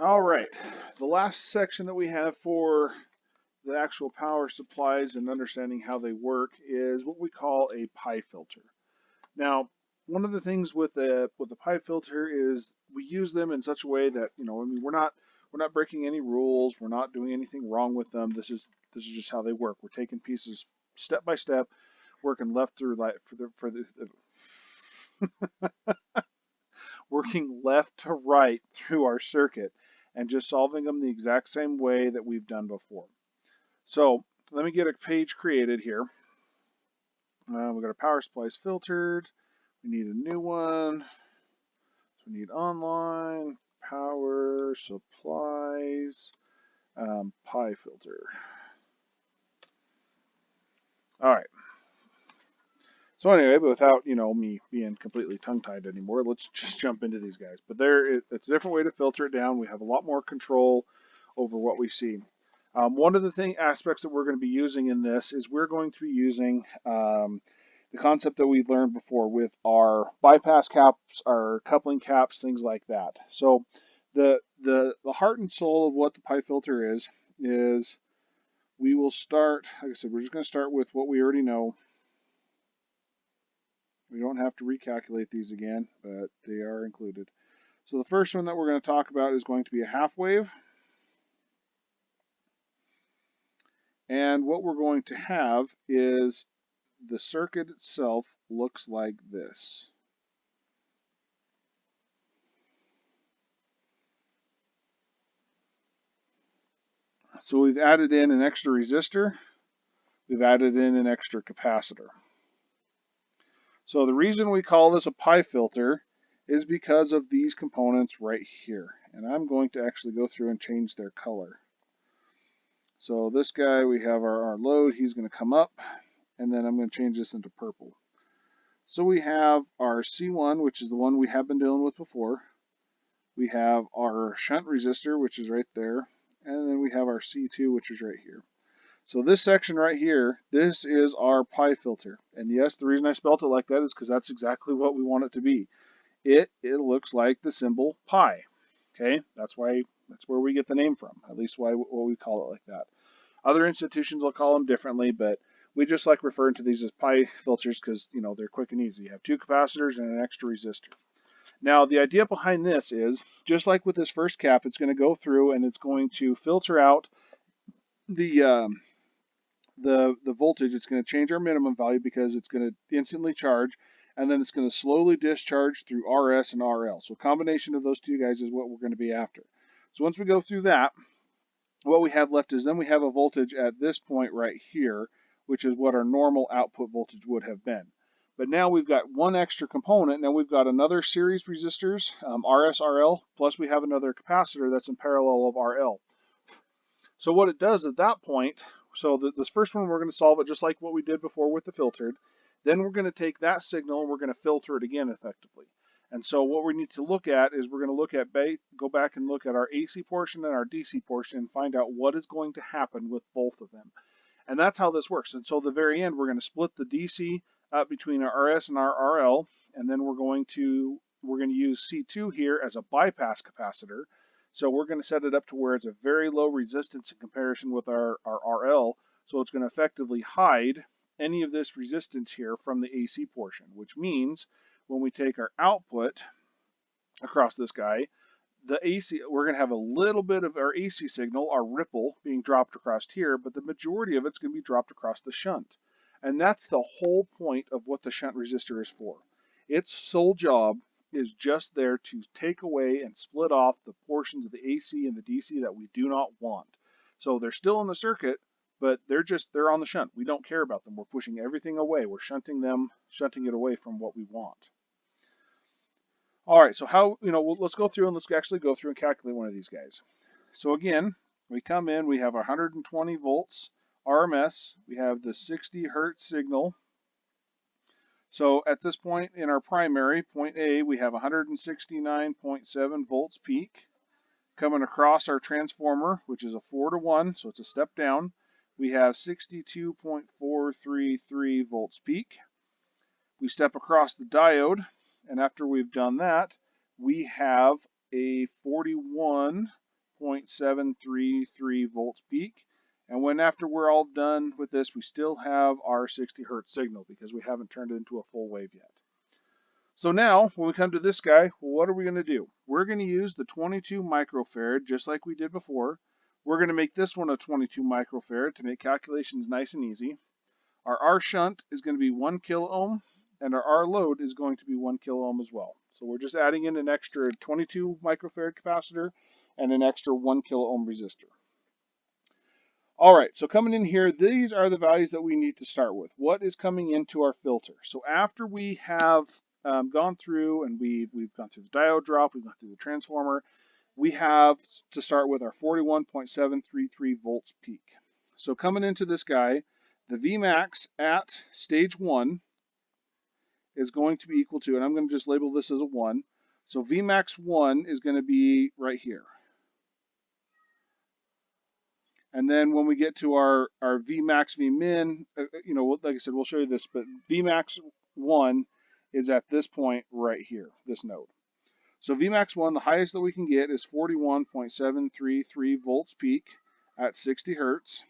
All right, the last section that we have for the actual power supplies and understanding how they work is what we call a PI filter. Now, one of the things with the PI filter is we use them in such a way that I mean, we're not breaking any rules, we're not doing anything wrong with them. This is just how they work. We're taking pieces step by step, working left through right working left to right through our circuit, and just solving them the exact same way that we've done before. So let me get a page created here. We've got our power supplies filtered. We need a new one. So we need online, power supplies, PI filter. All right. So anyway, but without me being completely tongue-tied anymore, let's just jump into these guys. But it's a different way to filter it down. We have a lot more control over what we see. One of the aspects that we're going to be using in this is we're going to be using the concept that we've learned before with our bypass caps, our coupling caps, things like that. So the heart and soul of what the PI filter is we will start, like I said, we're just going to start with what we already know. We don't have to recalculate these again, but they are included. So the first one that we're going to talk about is going to be a half wave. And what we're going to have is the circuit itself looks like this. So we've added in an extra resistor. We've added in an extra capacitor. So the reason we call this a PI filter is because of these components right here. And I'm going to actually go through and change their color. So this guy, we have our load, he's going to come up, and then I'm going to change this into purple. So we have our C1, which is the one we have been dealing with before. We have our shunt resistor, which is right there, and then we have our C2, which is right here. So this section right here, this is our PI filter. And yes, the reason I spelled it like that is because that's exactly what we want it to be. It looks like the symbol pi. Okay, that's where we get the name from. At least what we call it like that. Other institutions will call them differently, but we just like referring to these as PI filters because they're quick and easy. You have two capacitors and an extra resistor. Now the idea behind this is just like with this first cap, it's going to go through and it's going to filter out the voltage. It's going to change our minimum value because it's going to instantly charge, and then it's going to slowly discharge through RS and RL. So a combination of those two guys is what we're going to be after. So once we go through that, what we have left is then we have a voltage at this point right here, which is what our normal output voltage would have been. But now we've got one extra component. Now we've got another series resistors, RS, RL, plus we have another capacitor that's in parallel of RL. So what it does at that point, so this first one, we're going to solve it just like what we did before with the filtered. Then we're going to take that signal and we're going to filter it again effectively. And so what we need to look at is we're going to look at, go back and look at our AC portion and our DC portion and find out what is going to happen with both of them. And that's how this works. And so at the very end, we're going to split the DC up between our RS and our RL, and then we're going to use C2 here as a bypass capacitor. So we're going to set it up to where it's a very low resistance in comparison with our RL. So it's going to effectively hide any of this resistance here from the AC portion, which means when we take our output across this guy, the AC, we're going to have a little bit of our AC signal, our ripple, being dropped across here, but the majority of it's going to be dropped across the shunt. And that's the whole point of what the shunt resistor is for. Its sole job is just there to take away and split off the portions of the AC and the DC that we do not want. So they're still in the circuit, but they're on the shunt. We don't care about them. We're pushing everything away. We're shunting it away from what we want. All right, so how, let's go through and let's actually go through and calculate one of these guys. So again, we come in, we have 120 volts RMS, we have the 60 hertz signal. So at this point in our primary, point A, we have 169.7 volts peak. Coming across our transformer, which is a 4-to-1, so it's a step down, we have 62.433 volts peak. We step across the diode, and after we've done that, we have a 41 41.733 volts peak. And after we're all done with this, we still have our 60 hertz signal because we haven't turned it into a full wave yet. So now, when we come to this guy, well, what are we going to do? We're going to use the 22 microfarad, just like we did before. We're going to make this one a 22 microfarad to make calculations nice and easy. Our R shunt is going to be 1 kilo ohm, and our R load is going to be 1 kilo ohm as well. So we're just adding in an extra 22 microfarad capacitor and an extra 1 kilo ohm resistor. All right, so coming in here, these are the values that we need to start with. What is coming into our filter? So after we have gone through and we've gone through the diode drop, we've gone through the transformer, we have to start with our 41.733 volts peak. So coming into this guy, the Vmax at stage 1 is going to be equal to, and I'm going to just label this as a 1. So Vmax 1 is going to be right here. And then when we get to our Vmax, Vmin, like I said, we'll show you this, but Vmax 1 is at this point right here, this node. So Vmax 1, the highest that we can get is 41.733 volts peak at 60 hertz.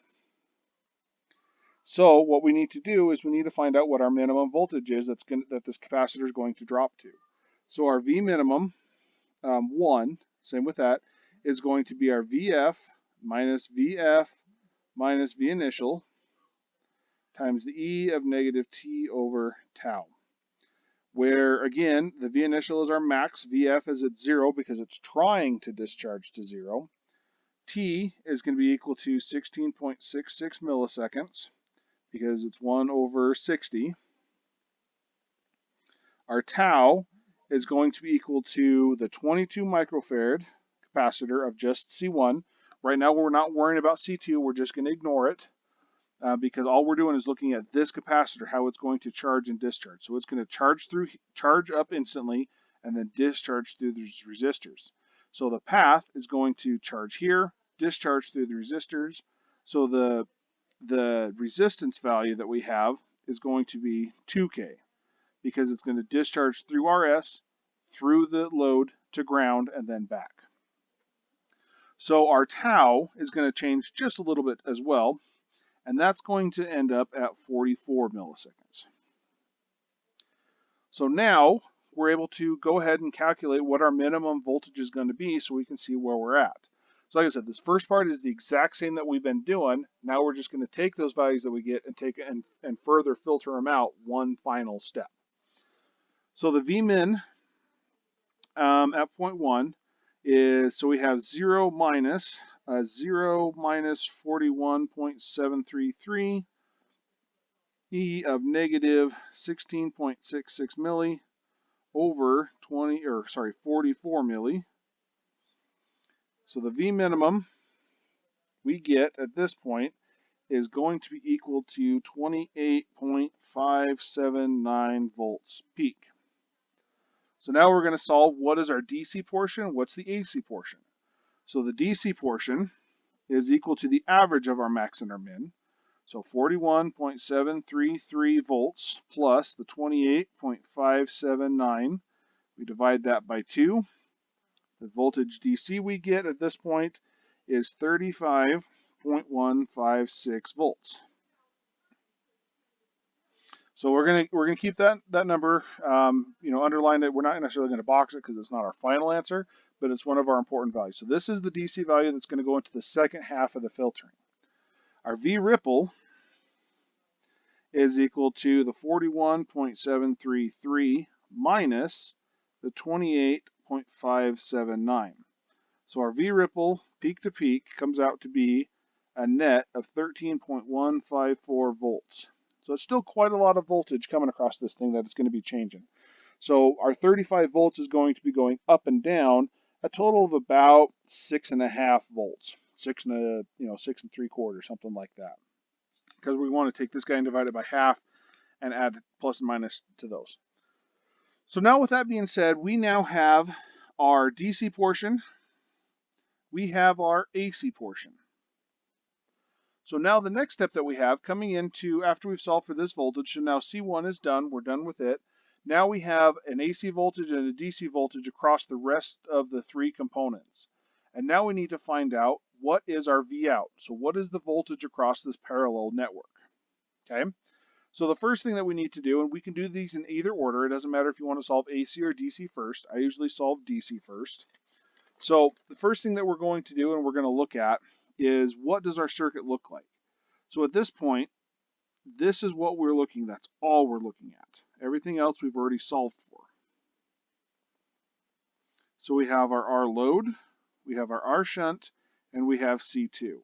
So what we need to do is we need to find out what our minimum voltage is that this capacitor is going to drop to. So our V minimum 1, same with that, is going to be our VF minus VF minus V initial times the E of negative T over tau. Where again, the V initial is our max, VF is at 0 because it's trying to discharge to 0. T is going to be equal to 16.66 milliseconds because it's 1 over 60. Our tau is going to be equal to the 22 microfarad capacitor of just C1. Right now we're not worrying about C2, we're just going to ignore it because all we're doing is looking at this capacitor, how it's going to charge and discharge. So it's going to charge up instantly and then discharge through these resistors. So the path is going to charge here, discharge through the resistors. So the resistance value that we have is going to be 2K because it's going to discharge through RS, through the load to ground, and then back. So our tau is going to change just a little bit as well, and that's going to end up at 44 milliseconds. So now we're able to go ahead and calculate what our minimum voltage is going to be so we can see where we're at. So like I said, this first part is the exact same that we've been doing. Now we're just going to take those values that we get and further filter them out one final step. So the Vmin at 0.1 is, so we have 0 minus 41.733 E of negative 16.66 milli over 44 milli. So the V minimum we get at this point is going to be equal to 28.579 volts peak. So now we're going to solve what is our DC portion, what's the AC portion. So the DC portion is equal to the average of our max and our min. So 41.733 volts plus the 28.579. We divide that by 2. The voltage DC we get at this point is 35.156 volts. So we're gonna keep that number, underline it. We're not necessarily going to box it because it's not our final answer, but it's one of our important values. So this is the DC value that's going to go into the second half of the filtering. Our V ripple is equal to the 41.733 minus the 28.579. So our V ripple peak to peak comes out to be a net of 13.154 volts. So it's still quite a lot of voltage coming across this thing that it's going to be changing. So our 35 volts is going to be going up and down a total of about 6.5 volts, 6 and 3/4, something like that. Because we want to take this guy and divide it by half and add plus and minus to those. So now with that being said, we now have our DC portion, we have our AC portion. So now the next step that we have coming into after we've solved for this voltage, so now C1 is done, we're done with it. Now we have an AC voltage and a DC voltage across the rest of the three components. And now we need to find out what is our V out. So what is the voltage across this parallel network? Okay. So the first thing that we need to do, and we can do these in either order, it doesn't matter if you want to solve AC or DC first. I usually solve DC first. So the first thing that we're going to do and we're going to look at is what does our circuit look like? So at this point, this is what we're looking at. That's all we're looking at. Everything else we've already solved for. So we have our R load, we have our R shunt, and we have C2.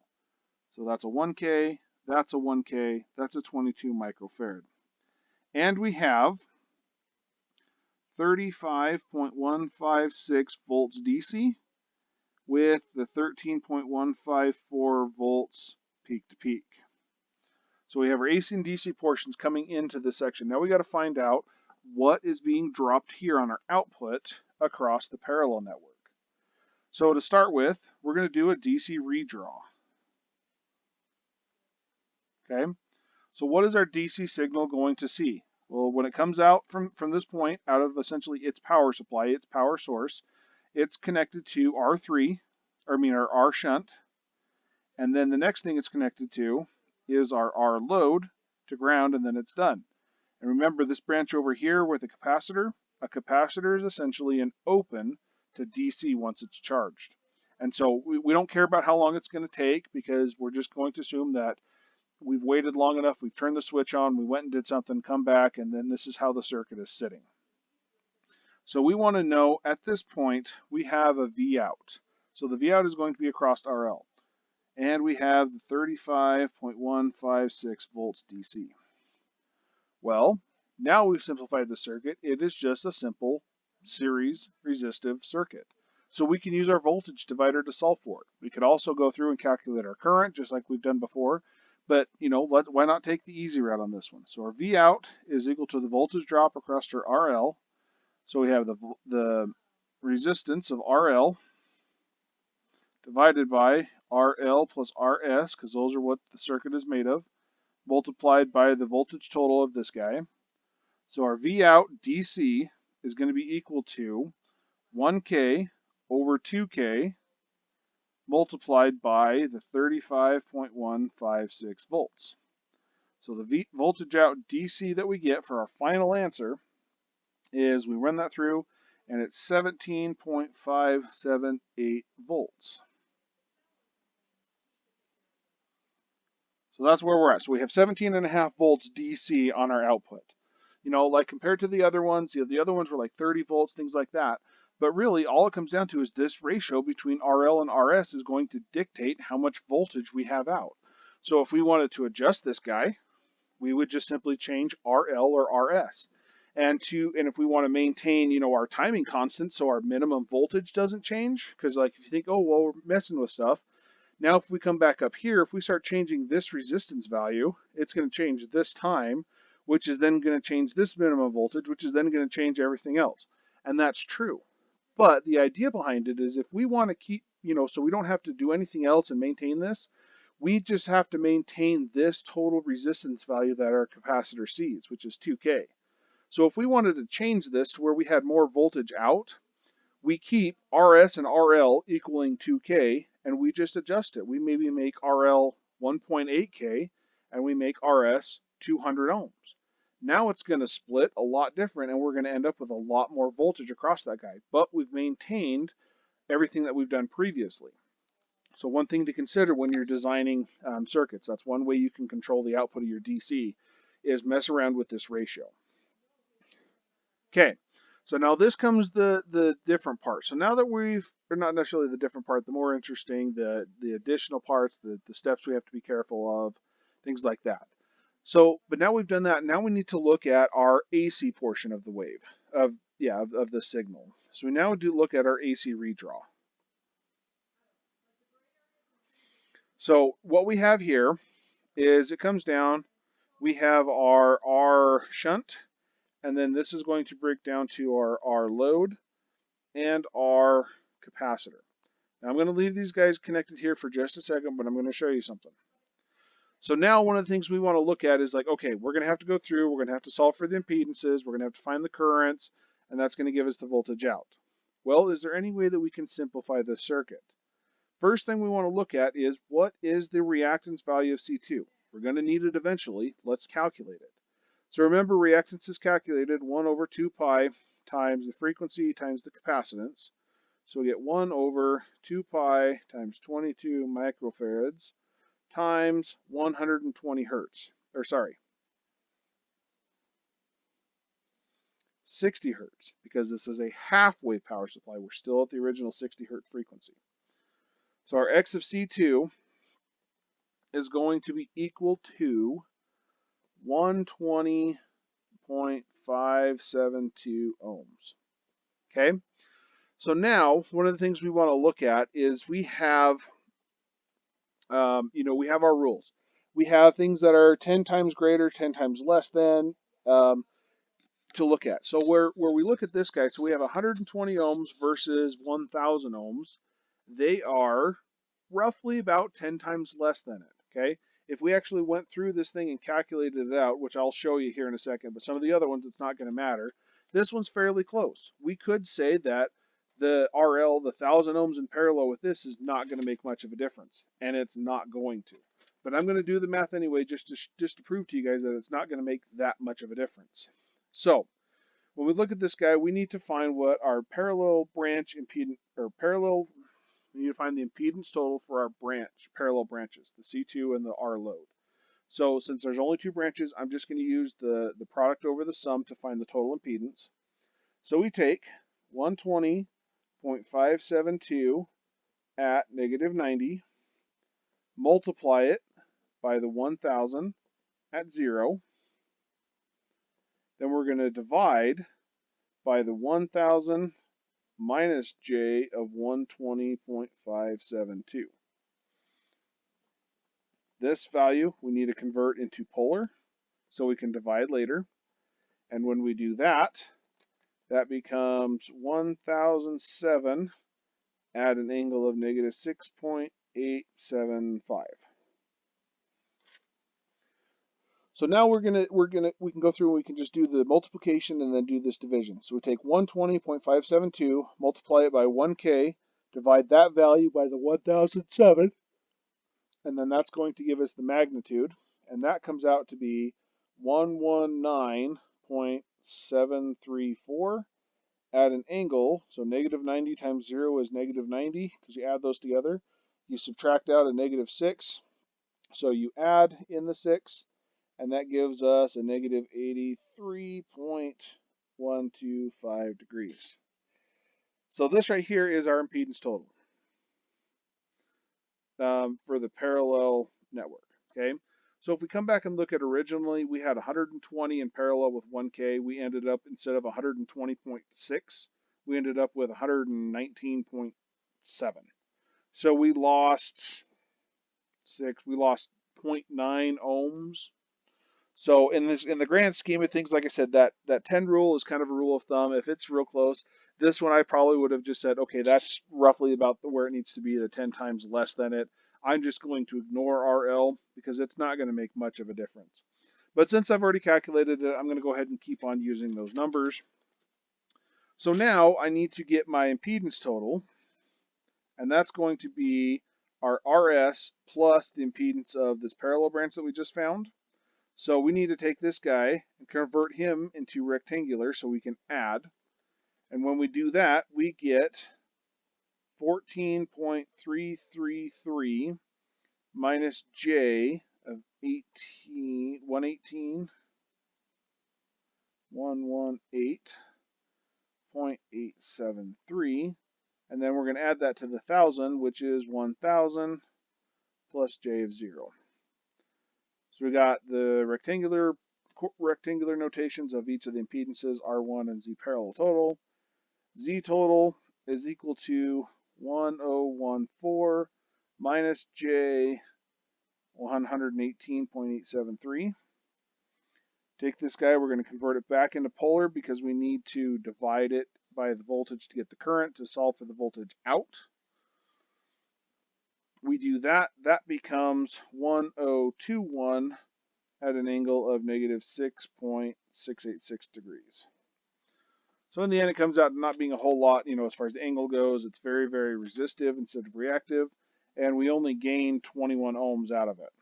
So that's a 1K, that's a 1K, that's a 22 microfarad. And we have 35.156 volts DC with the 13.154 volts peak to peak. So we have our AC and DC portions coming into this section. Now we got to find out what is being dropped here on our output across the parallel network. So to start with, we're going to do a DC redraw. Okay, so what is our DC signal going to see? Well, when it comes out from this point, out of essentially its power supply, its power source, it's connected to R3, our R shunt, and then the next thing it's connected to is our R load to ground, and then it's done. And remember this branch over here with a capacitor is essentially an open to DC once it's charged. And so we don't care about how long it's going to take because we're just going to assume that we've waited long enough, we've turned the switch on, we went and did something, come back, and then this is how the circuit is sitting. So we want to know at this point we have a V out. So the V out is going to be across RL. And we have the 35.156 volts DC. Well, now we've simplified the circuit. It is just a simple series resistive circuit. So we can use our voltage divider to solve for it. We could also go through and calculate our current just like we've done before. But, why not take the easy route on this one? So our V out is equal to the voltage drop across our RL. So we have the resistance of RL divided by RL plus RS, because those are what the circuit is made of, multiplied by the voltage total of this guy. So our V out DC is going to be equal to 1K over 2K multiplied by the 35.156 volts. So the voltage out DC that we get for our final answer is, we run that through, and it's 17.578 volts. So that's where we're at. So we have 17.5 volts DC on our output. Like compared to the other ones, the other ones were like 30 volts, things like that. But really, all it comes down to is this ratio between RL and RS is going to dictate how much voltage we have out. So if we wanted to adjust this guy, we would just simply change RL or RS. And if we want to maintain, our timing constant, so our minimum voltage doesn't change, because like if you think, oh, well, we're messing with stuff. Now, if we come back up here, if we start changing this resistance value, it's going to change this time, which is then going to change this minimum voltage, which is then going to change everything else. And that's true. But the idea behind it is if we want to keep, so we don't have to do anything else and maintain this, we just have to maintain this total resistance value that our capacitor sees, which is 2K. So if we wanted to change this to where we had more voltage out, we keep RS and RL equaling 2K, and we just adjust it. We maybe make RL 1.8K, and we make RS 200 ohms. Now it's going to split a lot different, and we're going to end up with a lot more voltage across that guy. But we've maintained everything that we've done previously. So one thing to consider when you're designing circuits, that's one way you can control the output of your DC, is mess around with this ratio. Okay. So now this comes the different part. So now that or not necessarily the different part, the more interesting, the additional parts, the steps we have to be careful of, things like that. So, but now we've done that. Now we need to look at our AC portion of the wave, of the signal. So we now do look at our AC redraw. So what we have here is it comes down, we have our R shunt, and then this is going to break down to our load and our capacitor. Now I'm going to leave these guys connected here for just a second, but I'm going to show you something. So now one of the things we want to look at is like, okay, we're going to have to go through, we're going to have to solve for the impedances, we're going to have to find the currents, and that's going to give us the voltage out. Well, is there any way that we can simplify this circuit? First thing we want to look at is what is the reactance value of C2? We're going to need it eventually. Let's calculate it. So remember, reactance is calculated 1 over 2 pi times the frequency times the capacitance. So we get 1 over 2 pi times 22 microfarads times 120 hertz. Or sorry, 60 hertz, because this is a half-wave power supply. We're still at the original 60 hertz frequency. So our X of C2 is going to be equal to 120.572 ohms. Okay, so now one of the things we want to look at is we have, we have our rules. We have things that are 10 times greater, 10 times less than, to look at. So where we look at this guy, so we have 120 ohms versus 1,000 ohms. They are roughly about 10 times less than it, okay? If we actually went through this thing and calculated it out, which I'll show you here in a second, but some of the other ones, it's not going to matter. This one's fairly close. We could say that the RL, the 1,000 ohms in parallel with this, is not going to make much of a difference, and it's not going to. But I'm going to do the math anyway just to prove to you guys that it's not going to make that much of a difference. So when we look at this guy, we need to find what our parallel branch impedance, or we need to find the impedance total for our parallel branches, the C2 and the R load. So since there's only 2 branches, I'm just going to use the product over the sum to find the total impedance. So we take 120.572 at negative 90, multiply it by the 1,000 at 0, then we're going to divide by the 1,000 minus J of 120.572. This value we need to convert into polar so we can divide later. And when we do that, that becomes 1,007 at an angle of negative 6.875. So now we can go through and we can just do the multiplication and then do this division. So we take 120.572, multiply it by 1K, divide that value by the 1,007, and then that's going to give us the magnitude, and that comes out to be 119.734 at an angle. So negative 90 times 0 is negative 90, because you add those together. You subtract out a negative 6, so you add in the 6, and that gives us a negative 83.125 degrees. So this right here is our impedance total for the parallel network, okay? So if we come back and look at originally, we had 120 in parallel with 1K. We ended up, instead of 120.6, we ended up with 119.7. So we lost 0.9 ohms. So in the grand scheme of things, like I said, that 10 rule is kind of a rule of thumb. If it's real close, this one I probably would have just said, okay, that's roughly about where it needs to be, the 10 times less than it. I'm just going to ignore RL because it's not going to make much of a difference. But since I've already calculated it, I'm going to go ahead and keep on using those numbers. So now I need to get my impedance total, and that's going to be our RS plus the impedance of this parallel branch that we just found. So we need to take this guy and convert him into rectangular so we can add. And when we do that, we get 14.333 minus J of 118.873. And then we're going to add that to the 1,000, which is 1,000 plus J of 0. So we got the rectangular notations of each of the impedances, R1 and Z parallel total. Z total is equal to 1014 minus J 118.873. Take this guy, we're going to convert it back into polar because we need to divide it by the voltage to get the current to solve for the voltage out. We do that, that becomes 1021 at an angle of negative 6.686 degrees. So in the end, it comes out not being a whole lot, as far as the angle goes. It's very, very resistive instead of reactive. and we only gained 21 ohms out of it.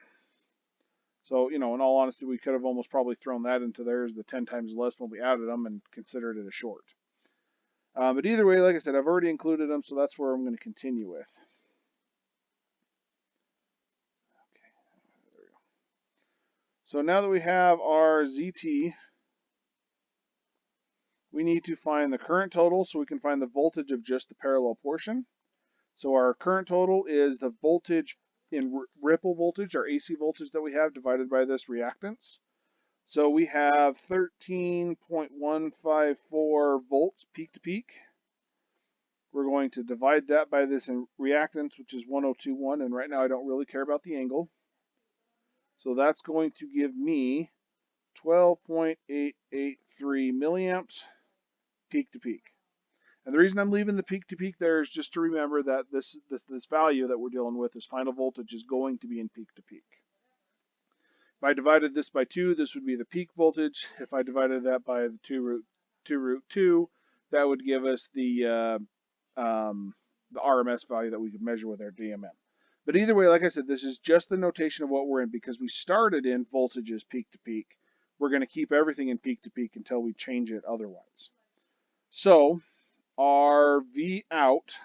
So, in all honesty, we could have almost probably thrown that into there as the 10 times less when we added them and considered it a short. But either way, like I said, I've already included them, so that's where I'm going to continue with. Okay, there we go. So now that we have our ZT, we need to find the current total so we can find the voltage of just the parallel portion. So our current total is the voltage in ripple voltage, our AC voltage that we have, divided by this reactance. So we have 13.154 volts peak to peak. We're going to divide that by this in reactance, which is 1021, and right now I don't really care about the angle. So that's going to give me 12.883 milliamps peak to peak. And the reason I'm leaving the peak to peak there is just to remember that this value that we're dealing with, this final voltage, is going to be in peak to peak. If I divided this by 2, this would be the peak voltage. If I divided that by the 2 root 2, that would give us the RMS value that we could measure with our DMM. But either way, like I said, this is just the notation of what we're in because we started in voltages peak to peak. We're going to keep everything in peak to peak until we change it otherwise. So our V out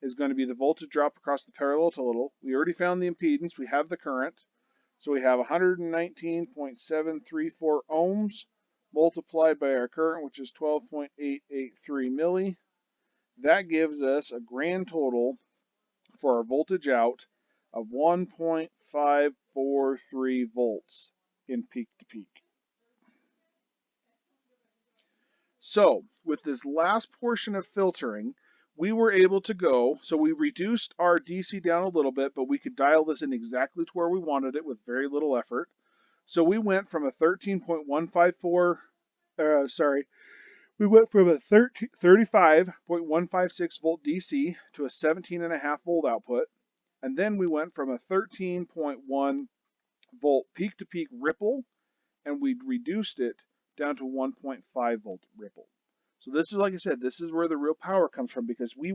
is going to be the voltage drop across the parallel total. We already found the impedance. We have the current. So we have 119.734 ohms multiplied by our current, which is 12.883 milli. That gives us a grand total for our voltage out of 1.543 volts in peak to peak. So with this last portion of filtering, we were able to go, so we reduced our DC down a little bit, but we could dial this in exactly to where we wanted it with very little effort. So we went from a 13.154, we went from a 35.156 volt DC to a 17.5 volt output. And then we went from a 13.1 volt peak to peak ripple, and we reduced it down to 1.5 volt ripple. So this is, like I said, this is where the real power comes from because we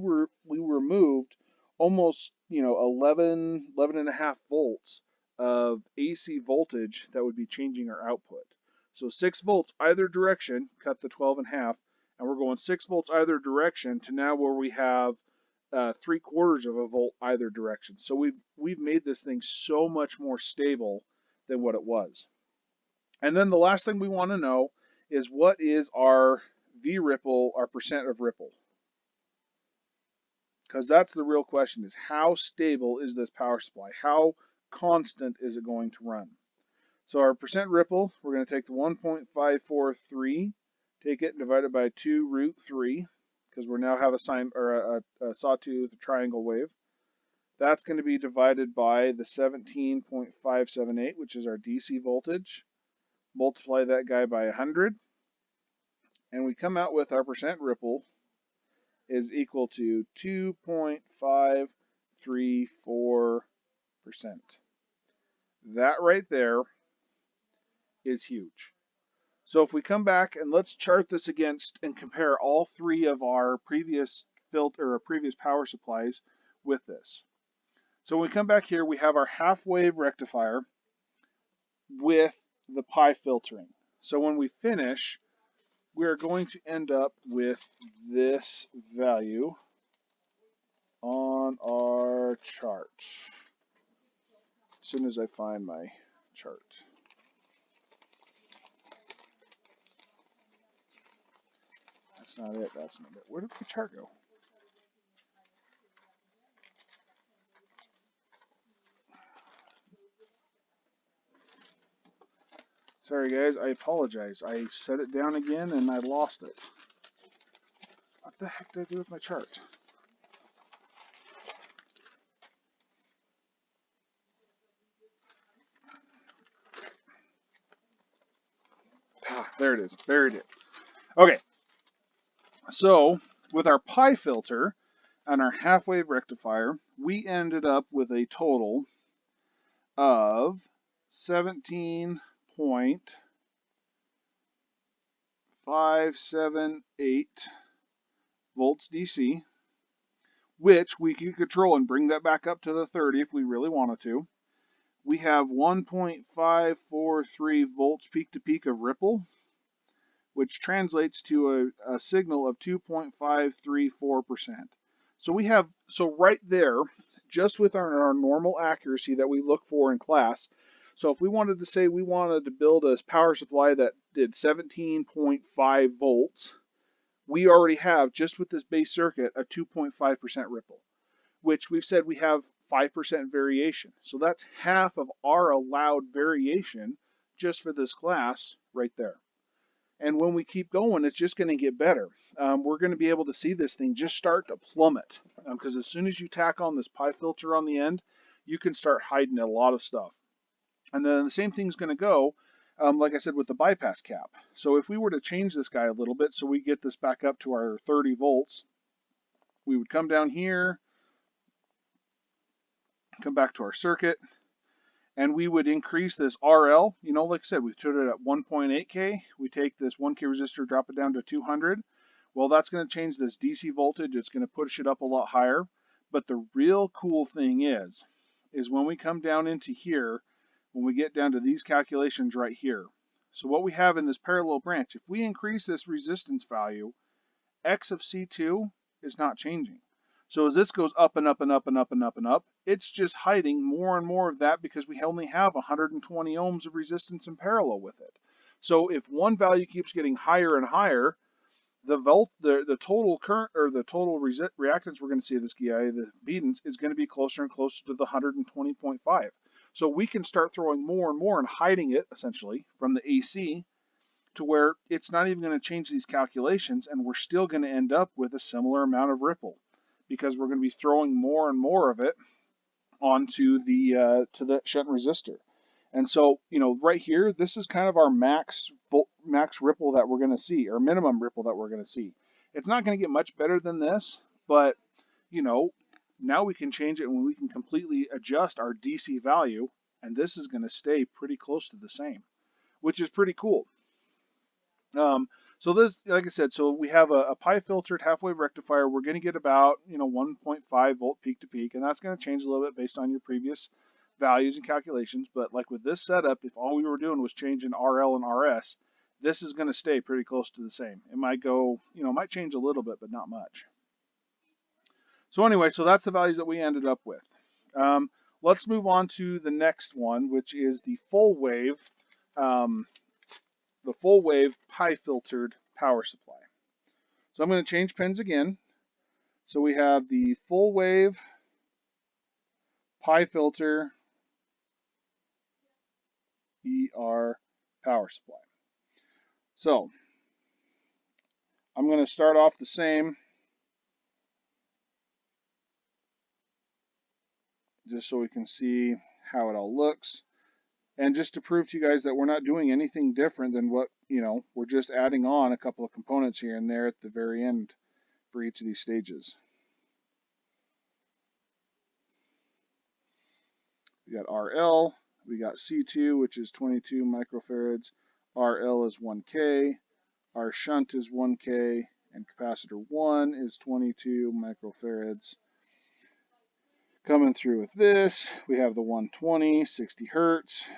removed almost 11.5 volts of AC voltage that would be changing our output. So 6 volts either direction, cut the 12.5, and we're going 6 volts either direction to now where we have 3/4 of a volt either direction. So we've made this thing so much more stable than what it was. And then the last thing we want to know is what is our V ripple, our percent of ripple? Because that's the real question, is how stable is this power supply? How constant is it going to run? So our percent ripple, we're going to take the 1.543, take it and divide it by 2 root 3, because we now have a sine or a sawtooth triangle wave. That's going to be divided by the 17.578, which is our DC voltage. Multiply that guy by 100, and we come out with our percent ripple is equal to 2.534%. That right there is huge. So if we come back and let's chart this against and compare all three of our previous filter or previous power supplies with this. So when we come back here, we have our half wave rectifier with the pi filtering. So when we finish, we're going to end up with this value on our chart. As soon as I find my chart. That's not it. That's not it. Where did the chart go? Sorry guys, I apologize. I set it down again and I lost it. What the heck did I do with my chart? Ah, there it is. Buried it. Okay. So with our pi filter and our half wave rectifier, we ended up with a total of 17.578 volts DC. which we can control and bring that back up to the 30 if we really wanted to. We have 1.543 volts peak to peak of ripple, which translates to a signal of 2.534%. So we have, so right there, just with our normal accuracy that we look for in class. So if we wanted to say we wanted to build a power supply that did 17.5 volts, we already have, just with this base circuit, a 2.5% ripple, which we've said we have 5% variation. So that's half of our allowed variation just for this class right there. And when we keep going, it's just going to get better. We're going to be able to see this thing just start to plummet. Because as soon as you tack on this pi filter on the end, you can start hiding a lot of stuff. And then the same thing's going to go, like I said, with the bypass cap. So if we were to change this guy a little bit so we get this back up to our 30 volts, we would come down here, come back to our circuit, and we would increase this RL. You know, like I said, we put it at 1.8K. We take this 1K resistor, drop it down to 200. Well, that's going to change this DC voltage. It's going to push it up a lot higher. But the real cool thing is when we come down into here, when we get down to these calculations right here. So what we have in this parallel branch, if we increase this resistance value, X of C2 is not changing. So as this goes up and up and up and up and up and up, it's just hiding more and more of that because we only have 120 ohms of resistance in parallel with it. So if one value keeps getting higher and higher, the total current or the total reactance we're going to see of this guy, the impedance, is going to be closer and closer to the 120.5. So we can start throwing more and more and hiding it essentially from the AC to where it's not even going to change these calculations, and we're still going to end up with a similar amount of ripple because we're going to be throwing more and more of it onto the shunt resistor. And so, you know, right here, this is kind of our max ripple that we're going to see, or minimum ripple that we're going to see. It's not going to get much better than this, but, you know, now we can change it when we can completely adjust our DC value, and this is going to stay pretty close to the same, which is pretty cool. So this, like I said, so we have a pi filtered half-wave rectifier. We're going to get about, you know, 1.5 volt peak to peak, and that's going to change a little bit based on your previous values and calculations. But like with this setup, if all we were doing was changing RL and RS, this is going to stay pretty close to the same. It might go, you know, might change a little bit, but not much. So anyway, so that's the values that we ended up with. Let's move on to the next one, which is the full wave pi filtered power supply. So I'm going to change pins again. So we have the full wave pi filter ER power supply. So I'm going to start off the same, just so we can see how it all looks. And just to prove to you guys that we're not doing anything different than what, you know, we're just adding on a couple of components here and there at the very end for each of these stages. We got RL, we got C2, which is 22 microfarads, RL is 1K, our shunt is 1K, and capacitor 1 is 22 microfarads. Coming through with this, we have the 120, 60 hertz,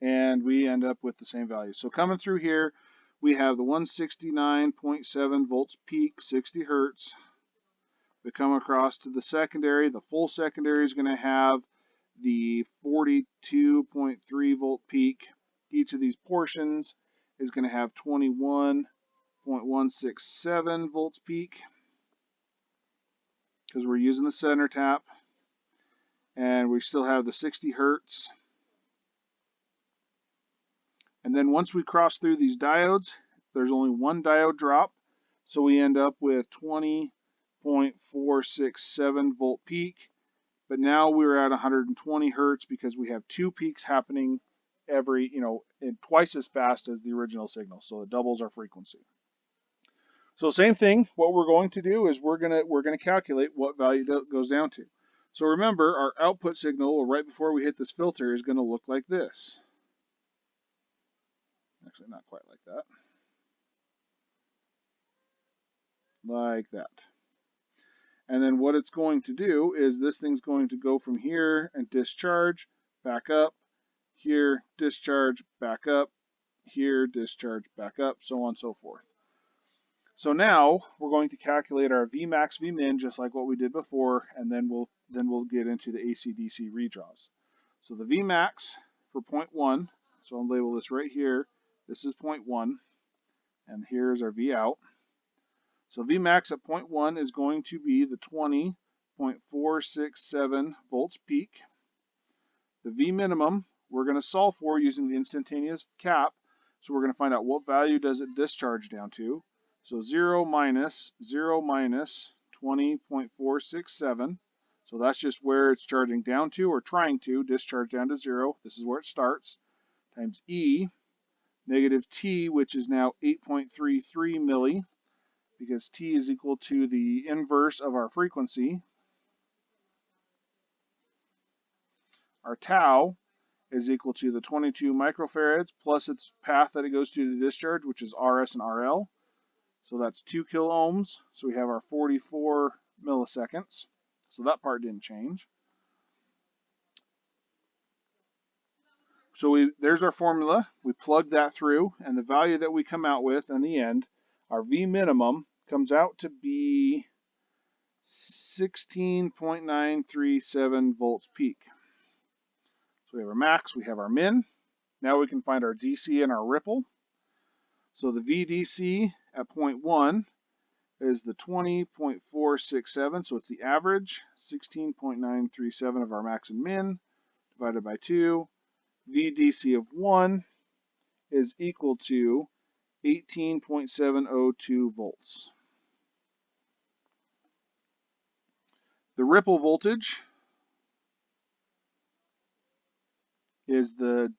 and we end up with the same value. So coming through here, we have the 169.7 volts peak, 60 hertz. We come across to the secondary. The full secondary is going to have the 42.3 volt peak. Each of these portions is going to have 21.167 volts peak because we're using the center tap. And we still have the 60 hertz. And then once we cross through these diodes, there's only one diode drop. So we end up with 20.467 volt peak. But now we're at 120 hertz because we have two peaks happening every, you know, twice as fast as the original signal. So it doubles our frequency. So same thing, what we're going to do is we're gonna calculate what value it goes down to. So remember, our output signal right before we hit this filter is going to look like this. Actually, not quite like that. Like that. And then what it's going to do is this thing's going to go from here and discharge, back up, here, discharge, back up, here, discharge, back up, so on and so forth. So now we're going to calculate our Vmax, Vmin just like what we did before, and then we'll get into the AC/DC redraws. So the Vmax for point 1, so I'll label this right here. This is point 1, and here's our V out. So Vmax at point 1 is going to be the 20.467 volts peak. The V minimum we're going to solve for using the instantaneous cap. So we're going to find out what value does it discharge down to. So 0 minus 20.467. So that's just where it's charging down to, or trying to discharge down to 0. This is where it starts. Times E, negative T, which is now 8.33 milli, because T is equal to the inverse of our frequency. Our tau is equal to the 22 microfarads plus its path that it goes to the discharge, which is RS and RL. So that's 2 kilo ohms. So we have our 44 milliseconds. So that part didn't change. So there's our formula. We plug that through, and the value that we come out with in the end, our V minimum, comes out to be 16.937 volts peak. So we have our max, we have our min. Now we can find our DC and our ripple. So the VDC at point 1 is the 20.467, so it's the average, 16.937 of our max and min, divided by 2. VDC of 1 is equal to 18.702 volts. The ripple voltage is the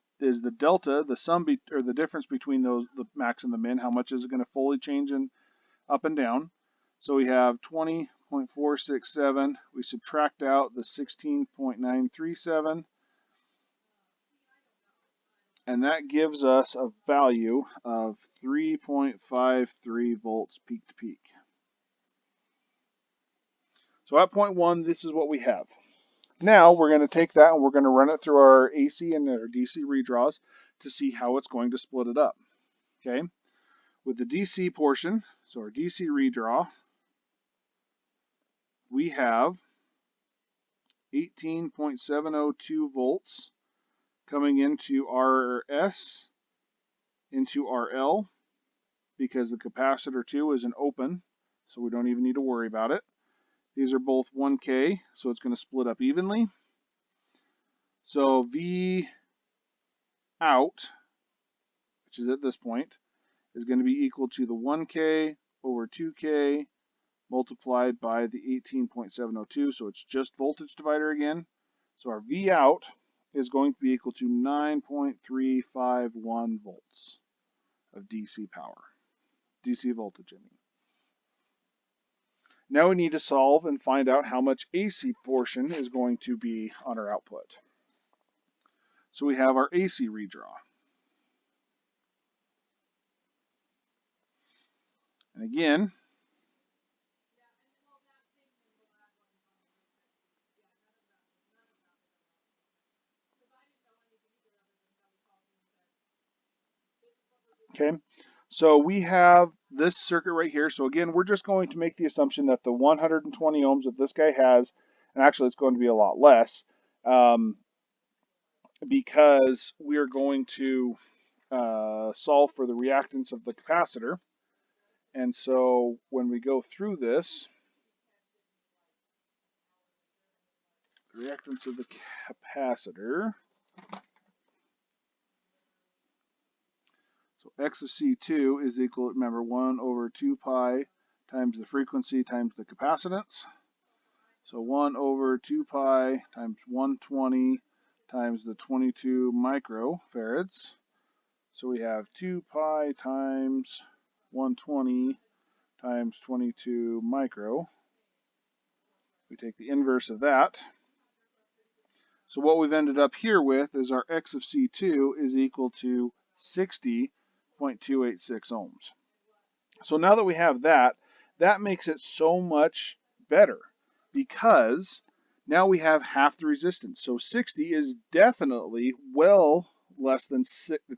delta, the sum or the difference between those, the max and the min. How much is it going to fully change in up and down? So we have 20.467. We subtract out the 16.937, and that gives us a value of 3.53 volts peak to peak. So at point 1, this is what we have. Now we're going to take that and we're going to run it through our AC and our DC redraws to see how it's going to split it up. Okay, with the DC portion, so our DC redraw, we have 18.702 volts coming into RS into RL, because the capacitor 2 is an open, so we don't even need to worry about it. These are both 1K, so it's going to split up evenly. So V out, which is at this point, is going to be equal to the 1K over 2K multiplied by the 18.702, so it's just voltage divider again. So our V out is going to be equal to 9.351 volts of DC power, DC voltage, I mean. Now we need to solve and find out how much AC portion is going to be on our output. So we have our AC redraw. And again, okay, so we have this circuit right here. So again, we're just going to make the assumption that the 120 ohms that this guy has, and actually it's going to be a lot less, because we are going to solve for the reactance of the capacitor. And so when we go through this, the reactance of the capacitor, so X of C2 is equal, remember, 1 over 2 pi times the frequency times the capacitance. So 1 over 2 pi times 120 times the 22 microfarads. So we have 2 pi times 120 times 22 micro. We take the inverse of that. So what we've ended up here with is our X of C2 is equal to 60.286 ohms. So now that we have that, that makes it so much better. because now we have half the resistance. So 60 is definitely well less than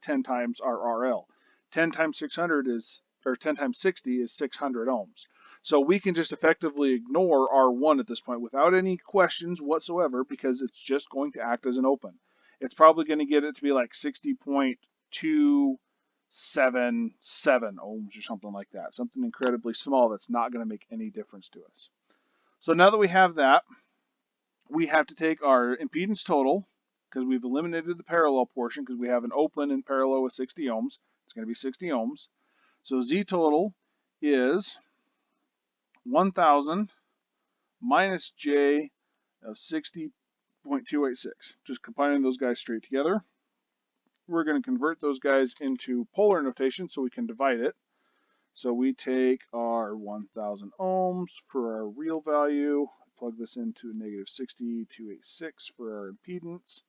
10 times our RL. 10 times 600 is, or 10 times 60 is 600 ohms. So we can just effectively ignore R1 at this point without any questions whatsoever, because it's just going to act as an open. It's probably going to get it to be like 60.277 ohms or something like that. Something incredibly small that's not going to make any difference to us. So now that we have that, we have to take our impedance total, because we've eliminated the parallel portion because we have an open in parallel with 60 ohms. It's going to be 60 ohms. So Z total is 1,000 minus J of 60.286. Just combining those guys straight together. We're going to convert those guys into polar notation so we can divide it. So we take our 1,000 ohms for our real value, plug this into negative 60.286 for our impedance.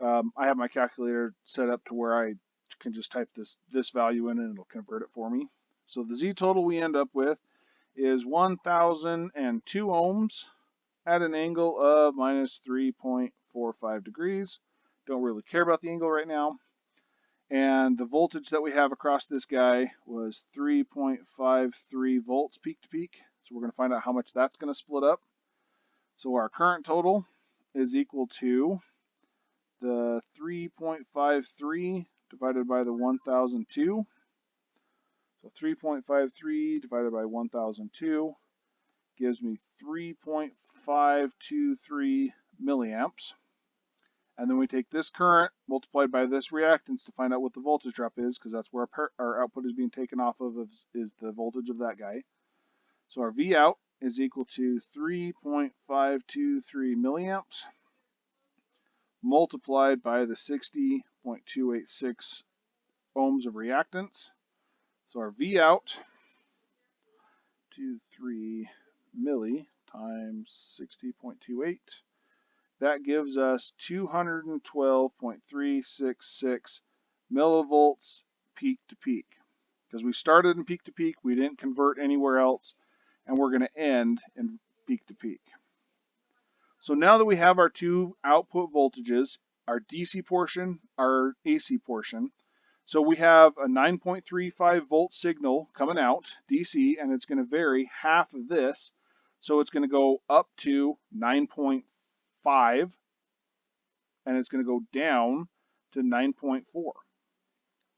I have my calculator set up to where I can just type this value in and it'll convert it for me. So the Z total we end up with is 1,002 ohms at an angle of minus 3.45 degrees. Don't really care about the angle right now. And the voltage that we have across this guy was 3.53 volts peak to peak. So we're going to find out how much that's going to split up. So our current total is equal to the 3.53 divided by the 1,002. So 3.53 divided by 1,002 gives me 3.523 milliamps. And then we take this current multiplied by this reactance to find out what the voltage drop is, because that's where our output is being taken off of is the voltage of that guy. So our V out is equal to 3.523 milliamps multiplied by the 60.286 ohms of reactance. So our V out, 23 milli times 60.28, that gives us 212.366 millivolts peak to peak. Because we started in peak to peak, we didn't convert anywhere else, and we're going to end in peak to peak. So now that we have our two output voltages, our DC portion, our AC portion, so we have a 9.35 volt signal coming out, DC, and it's going to vary half of this. So it's going to go up to 9.5, and it's going to go down to 9.4.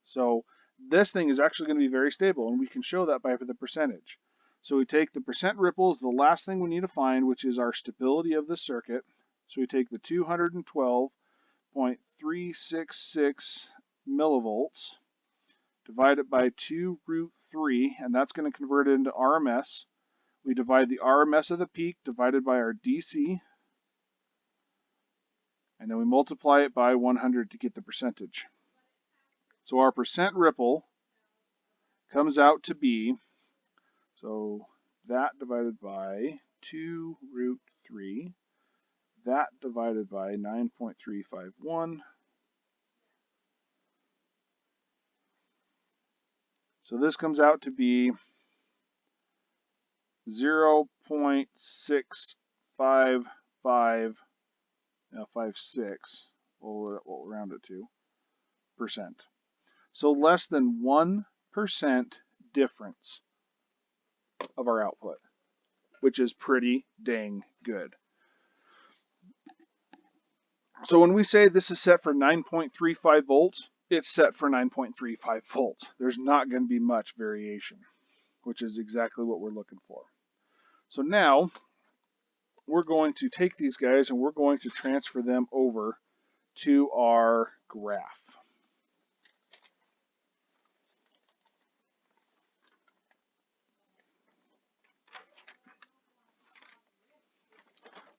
So this thing is actually going to be very stable, and we can show that by the percentage. So we take the percent ripple as the last thing we need to find, which is our stability of the circuit. So we take the 212.366 millivolts, divide it by 2 root 3, and that's going to convert it into RMS. We divide the RMS of the peak divided by our DC, and then we multiply it by 100 to get the percentage. So our percent ripple comes out to be, so that divided by 2 root 3, that divided by 9.351. So this comes out to be 0.65556, we'll round it to, percent. So less than 1% difference of our output, which is pretty dang good. So when we say this is set for 9.35 volts, it's set for 9.35 volts. There's not going to be much variation, which is exactly what we're looking for. So now we're going to take these guys and we're going to transfer them over to our graph.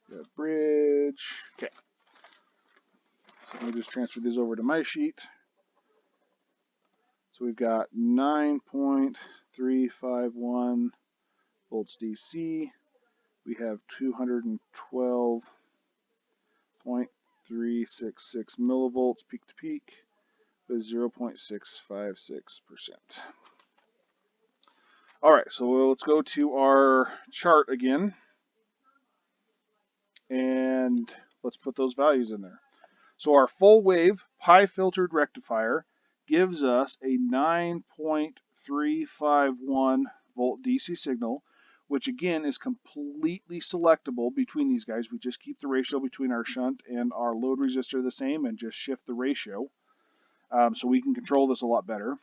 The bridge. Okay. So let me just transfer these over to my sheet. So we've got 9.351 volts DC. We have 212.366 millivolts peak to peak with 0.656%. All right, so let's go to our chart again. Let's put those values in there. So our full wave pi filtered rectifier gives us a 9.351 volt DC signal, which again is completely selectable between these guys. We just keep the ratio between our shunt and our load resistor the same and just shift the ratio. So we can control this a lot better.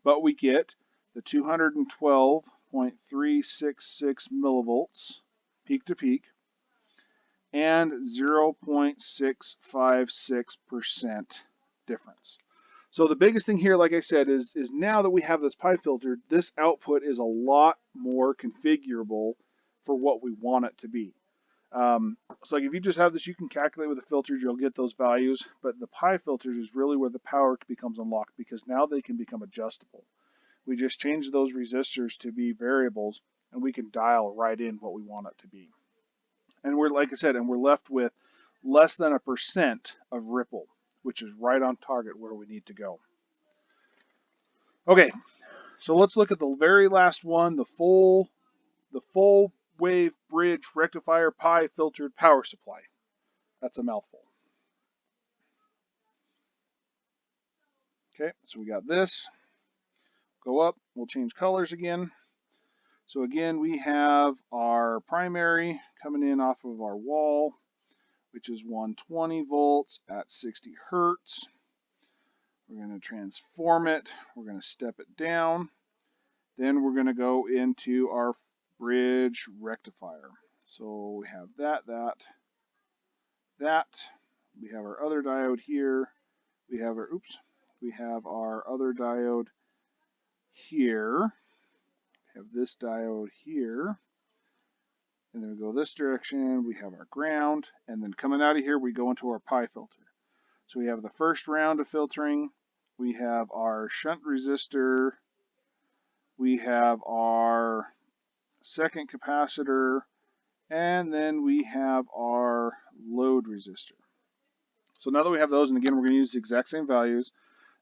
But we get the 212.366 millivolts peak to peak and 0.656% difference. So the biggest thing here, like I said, is now that we have this pi filter, this output is a lot more configurable for what we want it to be. So like if you just have this, you can calculate with the filters, you'll get those values, but the pi filters is really where the power becomes unlocked because now they can become adjustable. We just change those resistors to be variables and we can dial right in what we want it to be. And we're, like I said, and we're left with less than 1% of ripple, which is right on target where we need to go. Okay, so let's look at the very last one, the full wave bridge rectifier pi filtered power supply. That's a mouthful. Okay, so we got this. Go up, we'll change colors again. So again, we have our primary coming in off of our wall, which is 120 volts at 60 hertz. We're going to transform it. We're going to step it down. Then we're going to go into our bridge rectifier. So we have that. We have our other diode here. We have our other diode here. We have this diode here. And then we go this direction. We have our ground. And then coming out of here, we go into our pi filter. So we have the first round of filtering. We have our shunt resistor. We have our second capacitor. And then we have our load resistor. So now that we have those, and again, we're going to use the exact same values,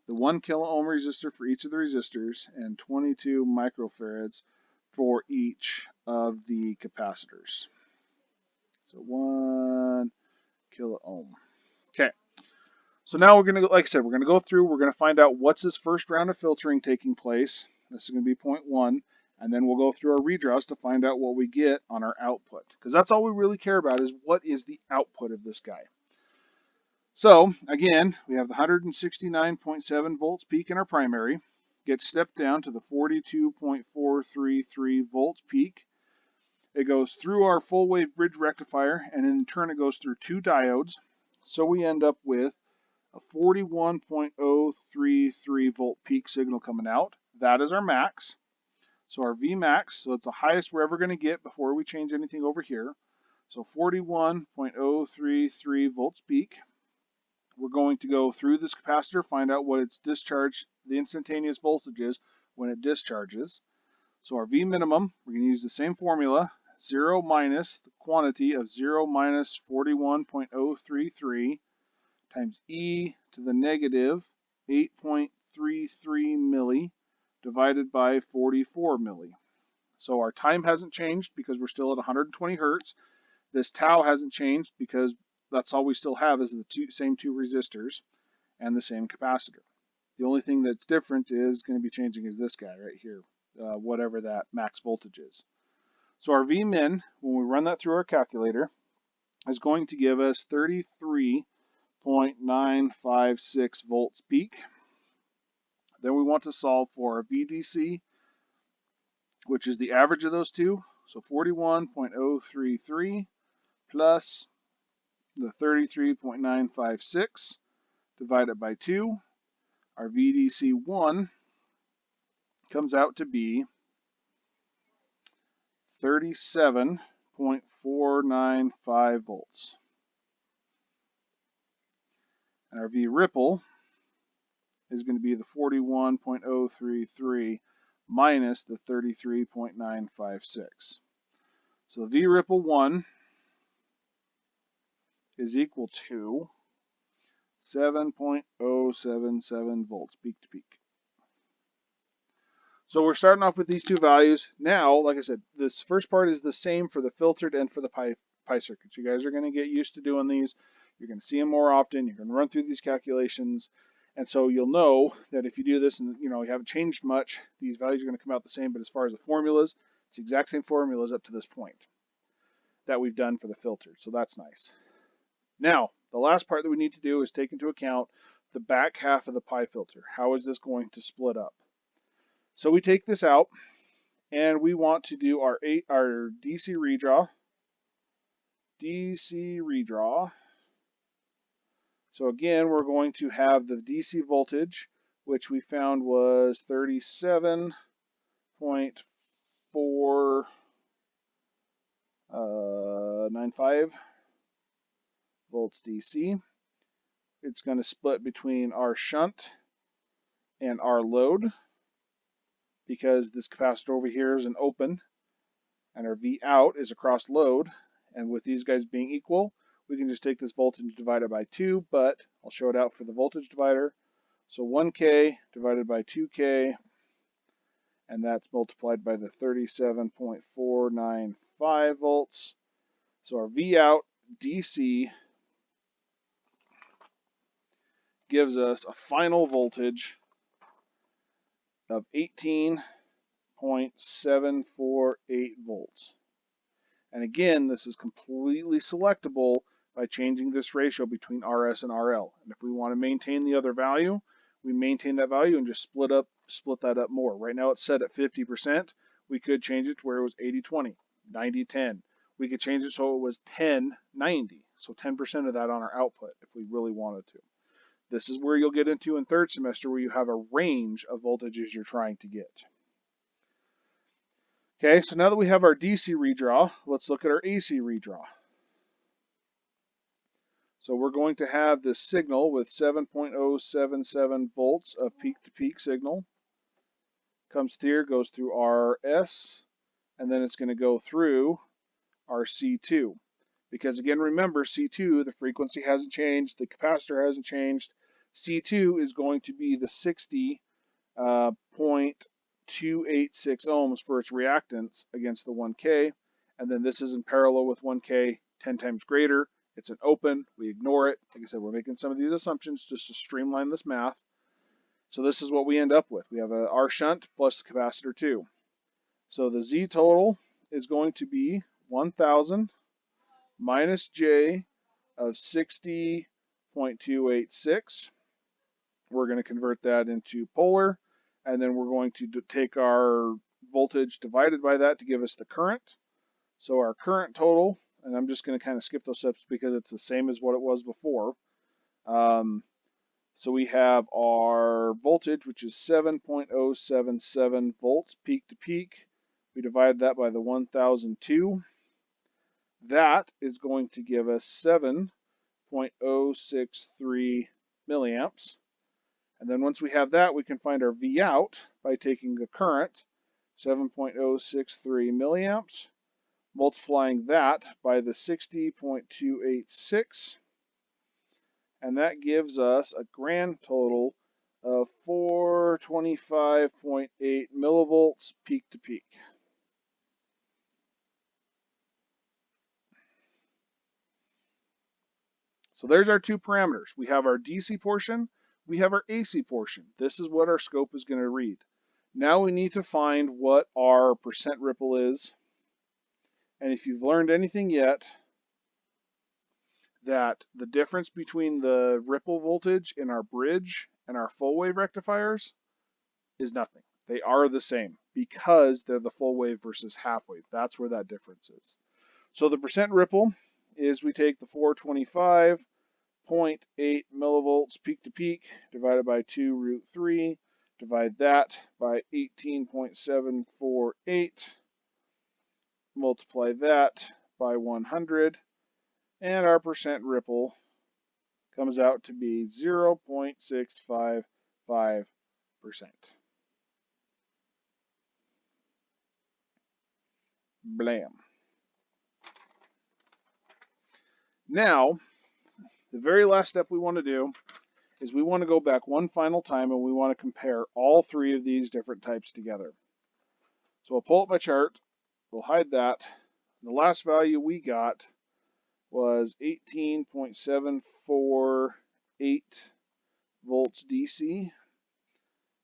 the 1 kilo ohm resistor for each of the resistors and 22 microfarads for each of the capacitors. So 1 kilo ohm. Okay. So now we're going to, like I said, we're going to go through, we're going to find out what's this first round of filtering taking place. This is going to be 0.1. And then we'll go through our redraws to find out what we get on our output. Because that's all we really care about is what is the output of this guy. So again, we have the 169.7 volts peak in our primary. Gets stepped down to the 42.433 volts peak. It goes through our full wave bridge rectifier, and in turn it goes through 2 diodes. So we end up with a 41.033 volt peak signal coming out. That is our max. So our Vmax, so it's the highest we're ever going to get before we change anything over here. So 41.033 volts peak. We're going to go through this capacitor, find out what its discharge, the instantaneous voltage is when it discharges. So our V minimum, we're going to use the same formula, 0 minus the quantity of 0 minus 41.033 times e to the negative 8.33 milli divided by 44 milli. So our time hasn't changed because we're still at 120 hertz. This tau hasn't changed because that's all we still have is the same two resistors and the same capacitor. The only thing that's different is going to be changing is this guy right here, whatever that max voltage is. So our Vmin, when we run that through our calculator, is going to give us 33.956 volts peak. Then we want to solve for our VDC, which is the average of those two. So 41.033 plus the 33.956 divided by 2. Our VDC1 comes out to be 37.495 volts. And our V ripple is going to be the 41.033 minus the 33.956. So V ripple 1 is equal to 7.077 volts peak to peak. So we're starting off with these two values. Now, like I said, this first part is the same for the filtered and for the pi pi circuits. You guys are going to get used to doing these. You're going to see them more often. You're going to run through these calculations. And so you'll know that if you do this and you haven't changed much, these values are going to come out the same. But as far as the formulas, it's the exact same formulas up to this point that we've done for the filter. So that's nice. Now, the last part that we need to do is take into account the back half of the pi filter. How is this going to split up? So we take this out and we want to do our DC redraw. DC redraw. So again, we're going to have the DC voltage, which we found was 37.495 volts DC. It's going to split between our shunt and our load because this capacitor over here is an open and our V out is across load. And with these guys being equal, we can just take this voltage divided by 2, but I'll show it out for the voltage divider. So 1K divided by 2K, and that's multiplied by the 37.495 volts. So our V out DC gives us a final voltage of 18.748 volts. And again, this is completely selectable by changing this ratio between RS and RL. And if we want to maintain the other value, we maintain that value and just split that up more. Right now it's set at 50%. We could change it to where it was 80-20, 90-10. We could change it so it was 10-90. So 10% of that on our output if we really wanted to. This is where you'll get into in third semester where you have a range of voltages you're trying to get. Okay, so now that we have our DC redraw, let's look at our AC redraw. So we're going to have this signal with 7.077 volts of peak-to-peak signal. Comes here, goes through RS, and then it's going to go through our C2. Because again, remember, C2, the frequency hasn't changed, the capacitor hasn't changed. C2 is going to be the 60.286 ohms for its reactance against the 1K. And then this is in parallel with 1K, 10 times greater. It's an open. We ignore it. Like I said, we're making some of these assumptions just to streamline this math. So this is what we end up with. We have a R shunt plus the capacitor 2. So the Z total is going to be 1,000 minus J of 60.286. We're going to convert that into polar, and then we're going to take our voltage divided by that to give us the current. So our current total, and I'm just going to kind of skip those steps because it's the same as what it was before. So we have our voltage, which is 7.077 volts peak to peak. We divide that by the 1002. That is going to give us 7.063 milliamps. And then once we have that, we can find our V out by taking the current, 7.063 milliamps, multiplying that by the 60.286, and that gives us a grand total of 425.8 millivolts peak to peak. So there's our two parameters. We have our DC portion, we have our AC portion. This is what our scope is going to read. Now we need to find what our percent ripple is. And if you've learned anything yet, that the difference between the ripple voltage in our bridge and our full wave rectifiers is nothing. They are the same because they're the full wave versus half wave. That's where that difference is. So the percent ripple is we take the 425.8 millivolts peak to peak divided by 2 root 3, divide that by 18.748, multiply that by 100, and our percent ripple comes out to be 0.655%. Blam. Now, the very last step we want to do is we want to go back one final time and we want to compare all three of these different types together. So I'll pull up my chart, we'll hide that. The last value we got was 18.748 volts DC.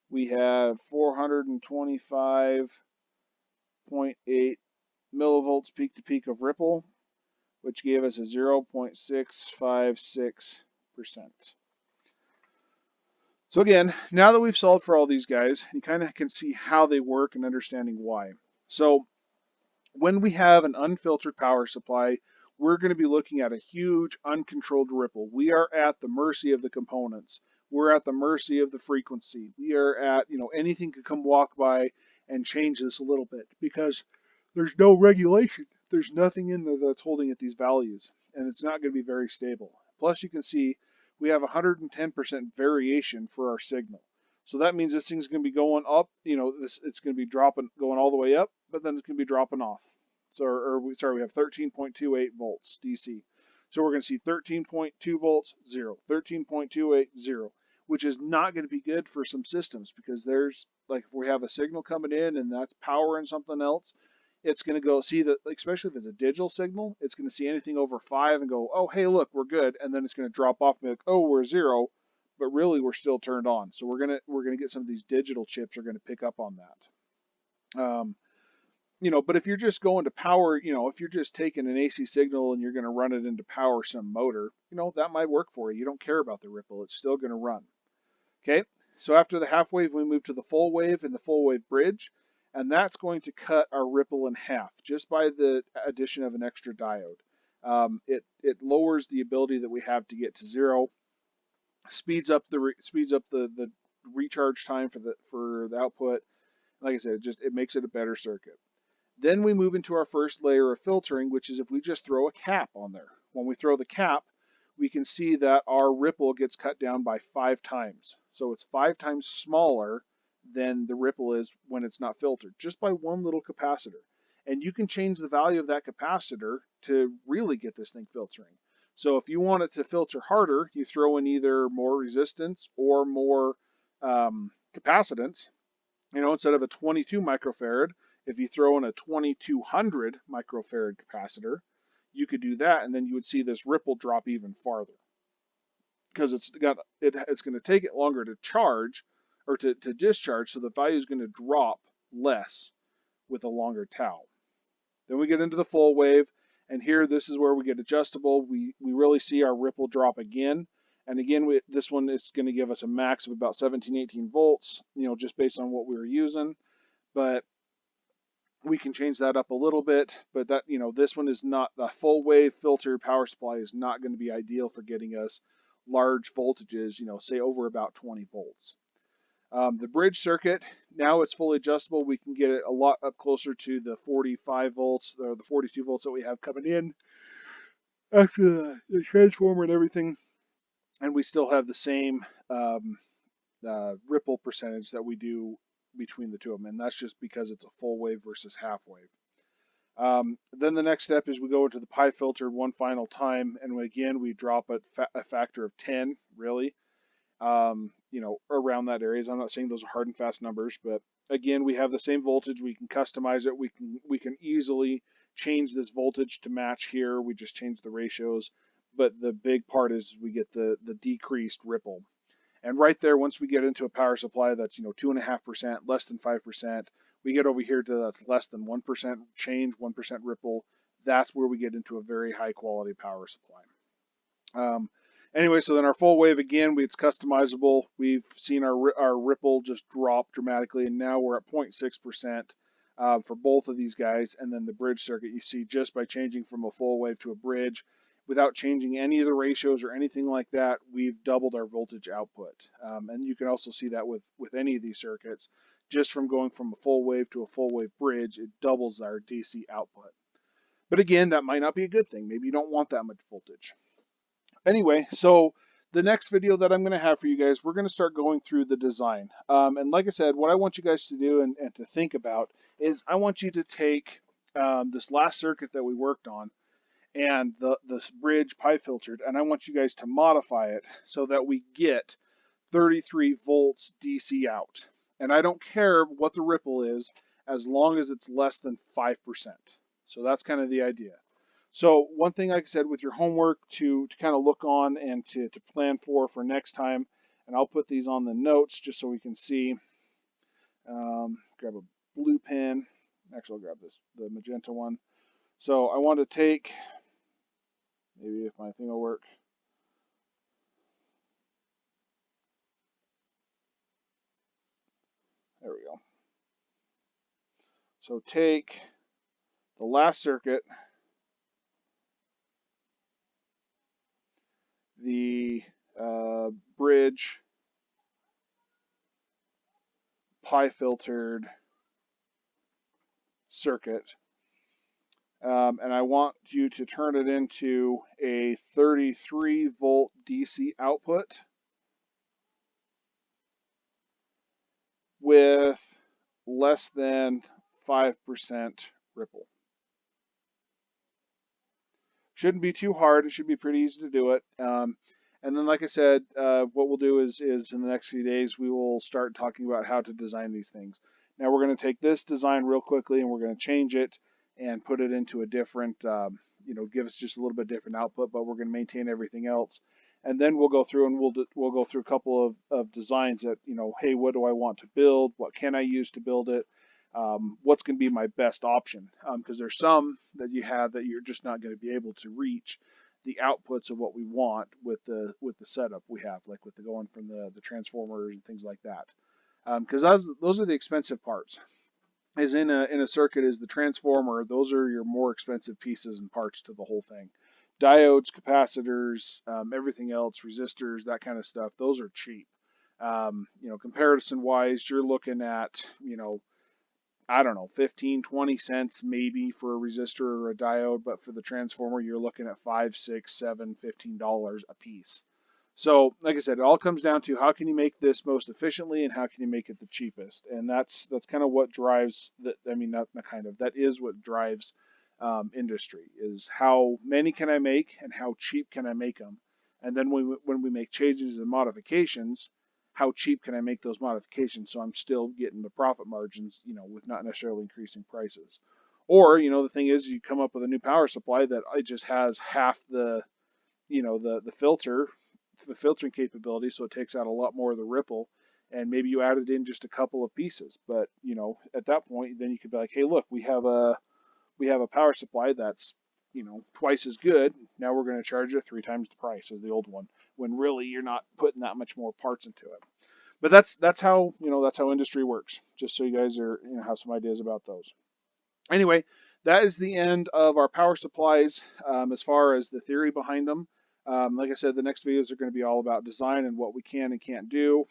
We had 425.8 millivolts peak to peak of ripple, which gave us a 0.656%. So again, now that we've solved for all these guys, you kind of can see how they work and understanding why. So when we have an unfiltered power supply, we're going to be looking at a huge uncontrolled ripple. We are at the mercy of the components. We're at the mercy of the frequency. We are at, anything could come walk by and change this a little bit because there's no regulation. There's nothing in there that's holding at these values, and it's not going to be very stable. Plus, you can see we have 110% variation for our signal. So that means this thing's going to be going up, it's going to be dropping, going all the way up, but then it's going to be dropping off. So, we have 13.28 volts DC. So we're going to see 13.2 volts, 0, 13.28, 0, which is not going to be good for some systems because there's, like, if we have a signal coming in and that's powering something else, it's going to go see that, especially if it's a digital signal, it's going to see anything over 5 and go, oh, hey, look, we're good. And then it's going to drop off and be like, oh, we're 0. But really we're still turned on. So we're gonna get some of these digital chips are gonna pick up on that. But if you're just going to power, if you're just taking an AC signal and you're gonna run it into power some motor, that might work for you. You don't care about the ripple; it's still gonna run. Okay. So after the half wave, we move to the full wave and the full wave bridge, and that's going to cut our ripple in half just by the addition of an extra diode. It lowers the ability that we have to get to 0. Speeds up the recharge time for the output. Like I said, it makes it a better circuit. Then we move into our first layer of filtering, which is if we just throw a cap on there. When we throw the cap, we can see that our ripple gets cut down by 5 times. So it's 5 times smaller than the ripple is when it's not filtered, just by one little capacitor. And you can change the value of that capacitor to really get this thing filtering. So if you want it to filter harder, you throw in either more resistance or more capacitance. Instead of a 22 microfarad, if you throw in a 2200 microfarad capacitor, you could do that, and then you would see this ripple drop even farther because it's going to take it longer to charge or to discharge, so the value is going to drop less with a longer tau. Then we get into the full wave. And here, this is where we get adjustable. We really see our ripple drop again. And again, this one is going to give us a max of about 17, 18 volts, just based on what we were using. But we can change that up a little bit. But that, this one is not, the full wave filtered power supply is not going to be ideal for getting us large voltages, say over about 20 volts. The bridge circuit, now it's fully adjustable. We can get it a lot up closer to the 45 volts or the 42 volts that we have coming in after the transformer and everything. And we still have the same ripple percentage that we do between the two of them. And that's just because it's a full wave versus half wave. Then the next step is we go into the pi filtered one final time. And again, we drop a factor of 10, really. Around that area. I'm not saying those are hard and fast numbers, but again, we have the same voltage. We can customize it. We can easily change this voltage to match here. We just change the ratios. But the big part is we get the decreased ripple. And right there, once we get into a power supply that's 2.5%, less than 5%, we get over here to that's less than 1% change, 1% ripple. That's where we get into a very high quality power supply. Anyway, so then our full wave, again, it's customizable. We've seen our ripple just drop dramatically, and now we're at 0.6% for both of these guys. And then the bridge circuit, you see just by changing from a full wave to a bridge, without changing any of the ratios or anything like that, we've doubled our voltage output. And you can also see that with any of these circuits. Just from going from a full wave to a full wave bridge, it doubles our DC output. But again, that might not be a good thing. Maybe you don't want that much voltage. Anyway, so the next video that I'm going to have for you guys, we're going to start going through the design. And like I said, what I want you guys to do and to think about is I want you to take this last circuit that we worked on and this bridge pi filtered, and I want you guys to modify it so that we get 33 volts DC out. And I don't care what the ripple is as long as it's less than 5%. So that's kind of the idea. So one thing, like I said, with your homework to kind of look on and to plan for next time, and I'll put these on the notes just so we can see. Grab a blue pen. Actually, I'll grab the magenta one. So I want to take, maybe if my thing will work. There we go. So take the last circuit, the bridge pi filtered circuit, and I want you to turn it into a 33 volt DC output with less than 5% ripple. Shouldn't be too hard. It should be pretty easy to do it. And then, like I said, what we'll do is in the next few days, we will start talking about how to design these things. Now we're going to take this design real quickly and we're going to change it and put it into a different, give us just a little bit different output, but we're going to maintain everything else. And then we'll go through and we'll go through a couple of designs that, hey, what do I want to build? What can I use to build it? What's going to be my best option? Because there's some that you have that you're just not going to be able to reach the outputs of what we want with the setup we have, like with the going from the transformers and things like that. Because those are the expensive parts. As in a circuit is the transformer. Those are your more expensive pieces and parts to the whole thing. Diodes, capacitors, everything else, resistors, that kind of stuff. Those are cheap. Comparison wise, you're looking at, I don't know, 15, 20 cents maybe for a resistor or a diode, but for the transformer, you're looking at $5, $6, $7, $15 a piece. So, like I said, it all comes down to how can you make this most efficiently and how can you make it the cheapest, and that's kind of what drives that. I mean, not kind of, that is what drives industry, is how many can I make and how cheap can I make them, and then when we make changes and modifications, how cheap can I make those modifications so I'm still getting the profit margins, with not necessarily increasing prices. Or, the thing is, you come up with a new power supply that it just has half the, the filtering capability, so it takes out a lot more of the ripple, and maybe you added in just a couple of pieces. But, at that point, then you could be like, hey, look, we have a power supply that's, twice as good. Now we're going to charge you 3 times the price as the old one, when really you're not putting that much more parts into it. But that's how industry works. Just so you guys are, have some ideas about those. Anyway, that is the end of our power supplies, as far as the theory behind them. Like I said, the next videos are going to be all about design and what we can and can't do,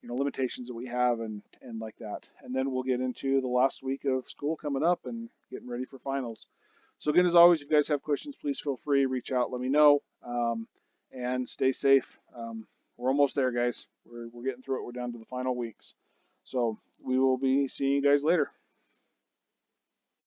limitations that we have and like that. And then we'll get into the last week of school coming up and getting ready for finals. So again, as always, if you guys have questions, please feel free, reach out, let me know, and stay safe. We're almost there, guys. We're getting through it. We're down to the final weeks. So we will be seeing you guys later.